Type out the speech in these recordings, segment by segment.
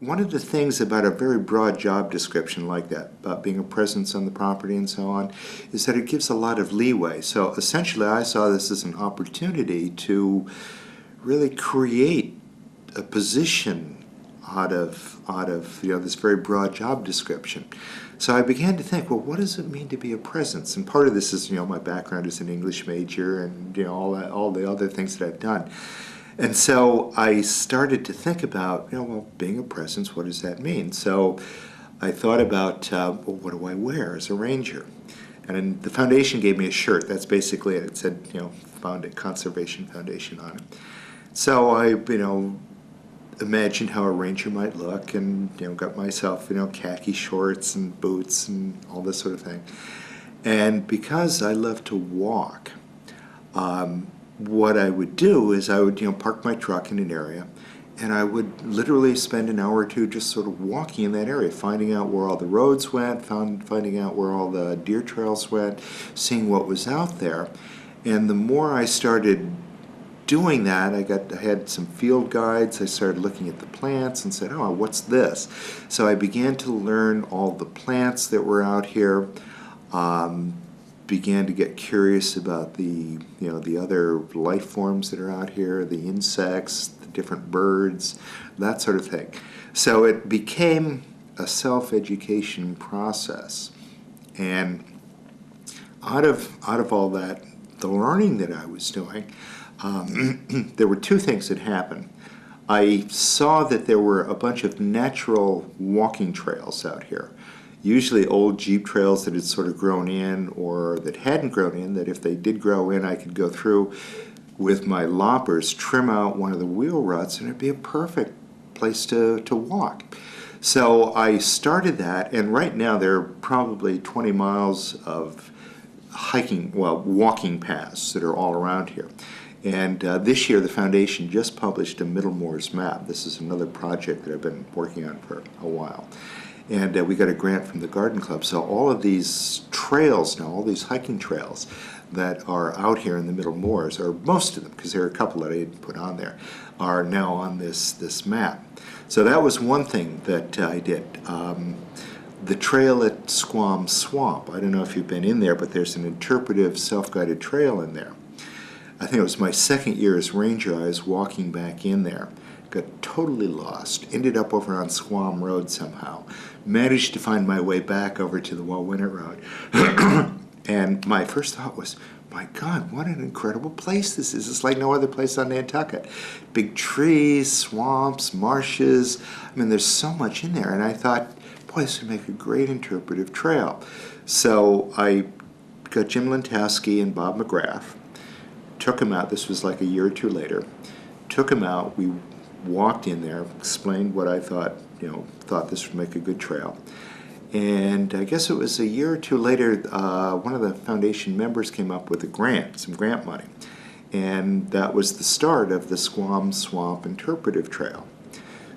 one of the things about a very broad job description like that, about being a presence on the property and so on, is that it gives a lot of leeway. So essentially I saw this as an opportunity to really create a position out of this very broad job description. So I began to think, well, what does it mean to be a presence? And part of this is, my background as an English major and all the other things that I've done. And so I started to think about, well, being a presence, what does that mean? So I thought about, well, what do I wear as a ranger? And the foundation gave me a shirt. That's basically it. It said, Conservation Foundation on it. So I, imagined how a ranger might look, and got myself, khaki shorts and boots and all this sort of thing. And because I love to walk, what I would do is I would, park my truck in an area, and I would literally spend an hour or two just sort of walking in that area, finding out where all the roads went, finding out where all the deer trails went, seeing what was out there. And the more I started doing that, I had some field guides. I started looking at the plants and said, oh, what's this? So I began to learn all the plants that were out here. Began to get curious about the other life forms that are out here, the insects, the different birds, that sort of thing. So it became a self-education process. And out of all that, the learning that I was doing, there were two things that happened. I saw that there were a bunch of natural walking trails out here. Usually old Jeep trails that had sort of grown in or that hadn't grown in, that if they did grow in, I could go through with my loppers, trim out one of the wheel ruts, and it'd be a perfect place to walk. So I started that, and right now there are probably 20 miles of walking paths that are all around here. And this year the foundation just published a Middle Moors map. This is another project that I've been working on for a while. And we got a grant from the Garden Club. So all of these trails now, all these hiking trails that are out here in the Middle Moors, or most of them, because there are a couple that I didn't put on there, are now on this map. So that was one thing that I did. The trail at Squam Swamp, I don't know if you've been in there, but there's an interpretive self-guided trail in there. I think it was my second year as ranger. I was walking back in there, got totally lost, ended up over on Squam Road somehow, managed to find my way back over to the Wawinnet Road. And my first thought was, my God, what an incredible place this is. It's like no other place on Nantucket. Big trees, swamps, marshes. I mean, there's so much in there. And I thought, boy, this would make a great interpretive trail. So I got Jim Lentowski and Bob McGrath, took them out. This was like a year or two later. Took them out. We walked in there, explained what I thought this would make a good trail. And I guess it was a year or two later, one of the foundation members came up with some grant money. And that was the start of the Squam Swamp Interpretive Trail.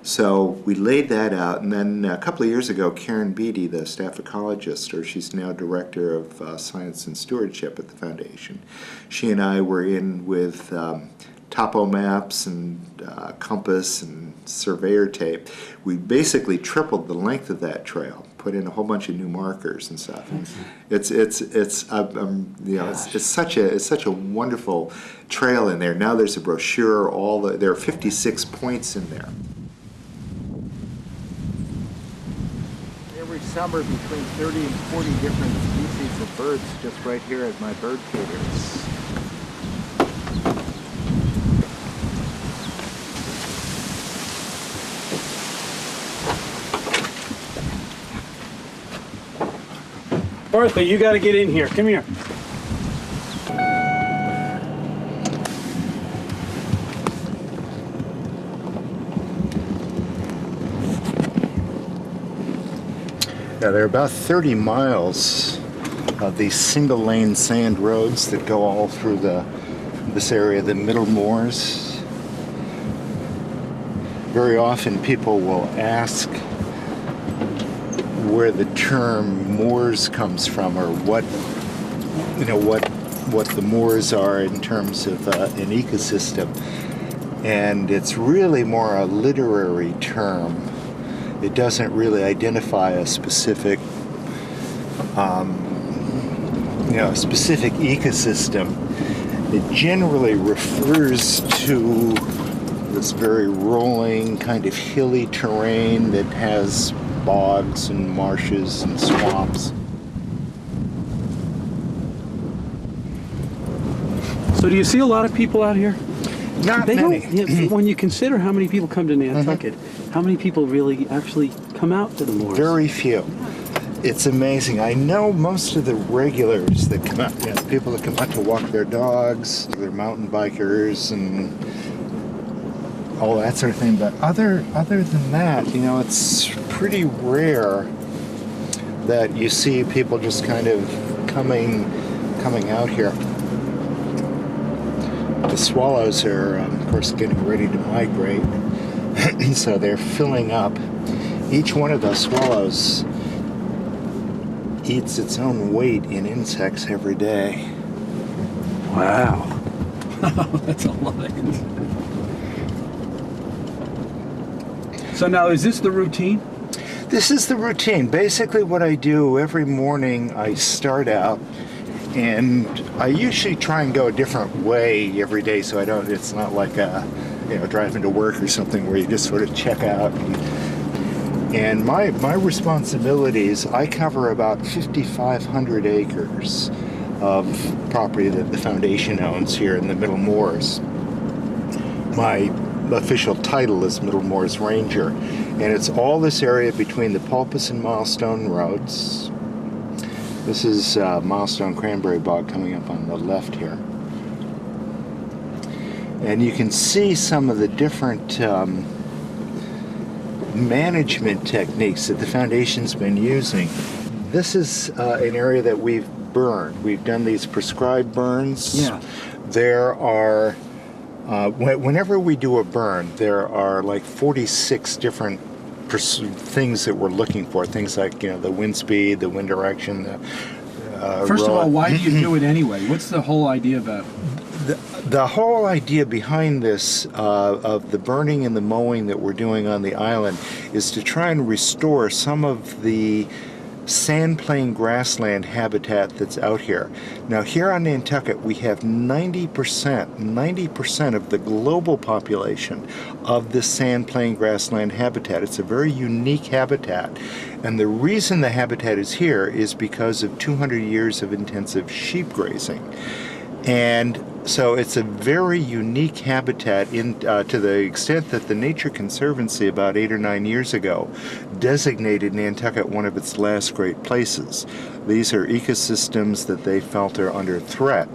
So we laid that out, and then a couple of years ago, Karen Beatty, the staff ecologist, or she's now director of science and stewardship at the foundation, she and I were in with topo maps and compass and surveyor tape. We basically tripled the length of that trail, put in a whole bunch of new markers and stuff. It's such a wonderful trail in there. Now there's a brochure. There are 56 points in there. Every summer, between 30 and 40 different species of birds just right here at my bird feeders. Martha, you got to get in here. Come here. Yeah, there are about 30 miles of these single-lane sand roads that go all through this area, the Middle Moors. Very often people will ask where the term moors comes from, or what the moors are in terms of an ecosystem. And it's really more a literary term It doesn't really identify a specific, specific ecosystem. It generally refers to this very rolling, kind of hilly terrain that has bogs and marshes and swamps. So do you see a lot of people out here? Not They many. don't. When you consider how many people come to Nantucket, how many people really actually come out to the moors? Very few. It's amazing. I know most of the regulars that come out, people that come out to walk their dogs, they're mountain bikers and all that sort of thing. But other than that, it's pretty rare that you see people just kind of coming out here. The swallows are, of course, getting ready to migrate, so they're filling up. Each one of those swallows eats its own weight in insects every day. Wow. That's a lot. So now, is this the routine? This is the routine. Basically what I do every morning, I start out, and I usually try and go a different way every day, so it's not like driving to work or something where you just sort of check out. And my responsibilities, I cover about 5,500 acres of property that the foundation owns here in the Middle Moors. My official title is Middle Moors Ranger, and it's all this area between the Pulpus and Milestone roads. This is Milestone Cranberry Bog coming up on the left here. And you can see some of the different management techniques that the foundation's been using. This is an area that we've burned. We've done these prescribed burns. Yeah. There are, whenever we do a burn, there are like 46 different things that we're looking for. Things like, the wind speed, the wind direction. First of all, why do you do it anyway? What's the whole idea about it? The whole idea behind this, of the burning and the mowing that we're doing on the island, is to try and restore some of the sandplain grassland habitat that's out here. Now here on Nantucket we have 90% of the global population of this sandplain grassland habitat. It's a very unique habitat, and the reason the habitat is here is because of 200 years of intensive sheep grazing. And so it's a very unique habitat to the extent that the Nature Conservancy about 8 or 9 years ago designated Nantucket one of its last great places. These are ecosystems that they felt are under threat.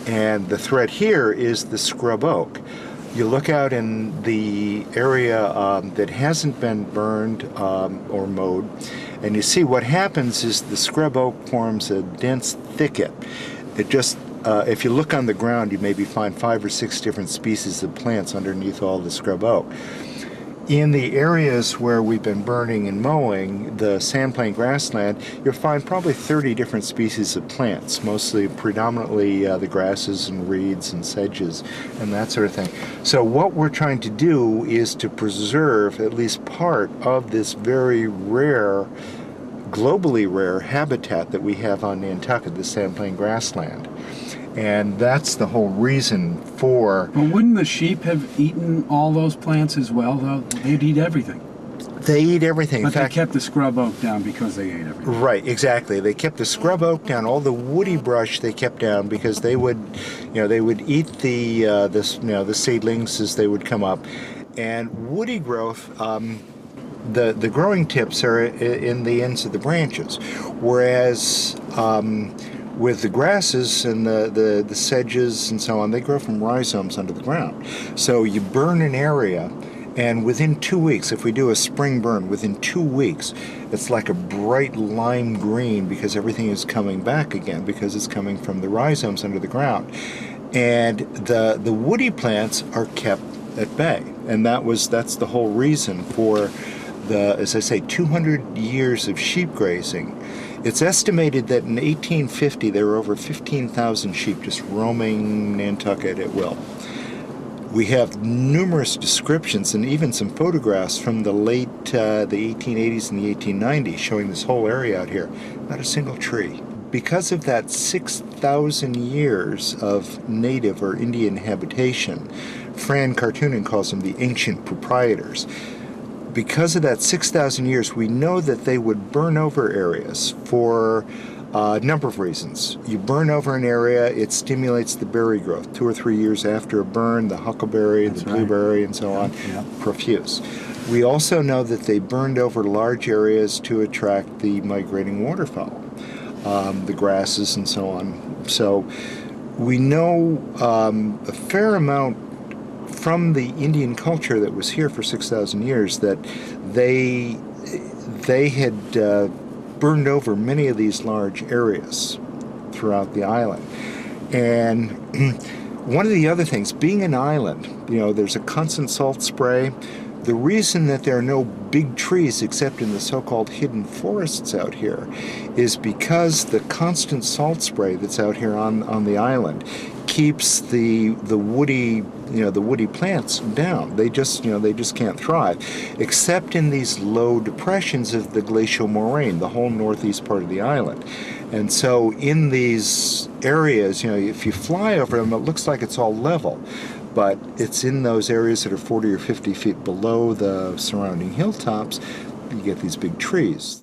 And the threat here is the scrub oak. You look out in the area that hasn't been burned or mowed, and you see what happens is the scrub oak forms a dense thicket. It just if you look on the ground, you maybe find 5 or 6 different species of plants underneath all the scrub oak. In the areas where we've been burning and mowing, the sandplain grassland, you'll find probably 30 different species of plants, predominantly the grasses and reeds and sedges and that sort of thing. So what we're trying to do is to preserve at least part of this very rare, globally rare habitat that we have on Nantucket, the sandplain grassland. And that's the whole reason for... Well, wouldn't the sheep have eaten all those plants as well, though? They'd eat everything. They eat everything. But in fact, they kept the scrub oak down because they ate everything. Right, exactly. They kept the scrub oak down. All the woody brush they kept down because they would, they would eat the seedlings as they would come up. And woody growth, the growing tips are in the ends of the branches, whereas with the grasses and the sedges and so on, they grow from rhizomes under the ground. So you burn an area, and within 2 weeks, if we do a spring burn, within 2 weeks, it's like a bright lime green because everything is coming back again because it's coming from the rhizomes under the ground. And the woody plants are kept at bay, and that's the whole reason for the, as I say, 200 years of sheep grazing. It's estimated that in 1850 there were over 15,000 sheep just roaming Nantucket at will. We have numerous descriptions and even some photographs from the late the 1880s and the 1890s showing this whole area out here. Not a single tree. Because of that 6,000 years of native or Indian habitation, Fran Cartooning calls them the ancient proprietors. Because of that 6,000 years, we know that they would burn over areas for a number of reasons. You burn over an area, it stimulates the berry growth. 2 or 3 years after a burn, the huckleberry, the blueberry, and so on, profuse. We also know that they burned over large areas to attract the migrating waterfowl, the grasses and so on. So we know a fair amount from the Indian culture that was here for 6,000 years that they had burned over many of these large areas throughout the island. And one of the other things, being an island, there's a constant salt spray. The reason that there are no big trees except in the so-called hidden forests out here is because the constant salt spray that's out here on the island keeps the woody plants down. They just can't thrive, except in these low depressions of the glacial moraine, the whole northeast part of the island. And so in these areas, if you fly over them, it looks like it's all level, but it's in those areas that are 40 or 50 feet below the surrounding hilltops, you get these big trees.